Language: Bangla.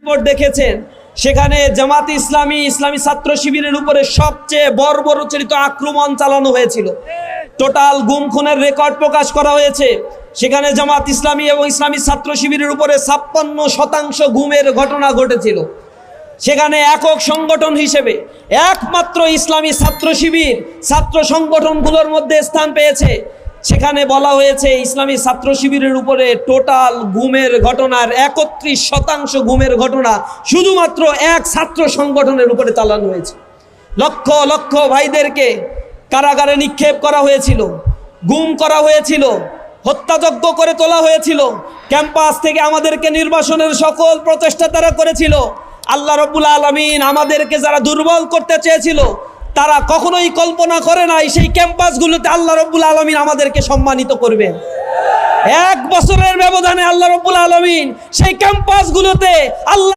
দেখেছেন সেখানে জামাত ইসলামী ইসলামী ছাত্র শিবিরের উপরে সবচেয়ে বর্বরোচিত আক্রমণ চালানো হয়েছিল। টোটাল গুম খুনের রেকর্ড প্রকাশ করা হয়েছে। সেখানে জামাত ইসলামী এবং ইসলামী ছাত্র শিবিরের উপরে 56% গুমের ঘটনা ঘটেছিল। সেখানে একক সংগঠন হিসেবে একমাত্র ইসলামী ছাত্র শিবির ছাত্র সংগঠনগুলোর মধ্যে স্থান পেয়েছে। সেখানে বলা হয়েছে ইসলামী ছাত্র শিবিরের উপরে টোটাল গুমের ঘটনার 31% গুমের ঘটনা শুধুমাত্র এক ছাত্র সংগঠনের উপরে চালানো হয়েছে। লক্ষ লক্ষ ভাইদেরকে কারাগারে নিক্ষেপ করা হয়েছিল, গুম করা হয়েছিল, হত্যাযজ্ঞ করে তোলা হয়েছিল। ক্যাম্পাস থেকে আমাদেরকে নির্বাসনের সকল প্রচেষ্টা তারা করেছিল। আল্লাহ রাব্বুল আলামিন আমাদেরকে যারা দুর্বল করতে চেয়েছিল তারা কখনোই কল্পনা করে নাই সেই ক্যাম্পাসগুলোতে আল্লাহ রাব্বুল আলামিন আমাদেরকে সম্মানিত করবেন। 1 বছরের ব্যবধানে আল্লাহ রাব্বুল আলামিন সেই ক্যাম্পাসগুলোতে আল্লাহ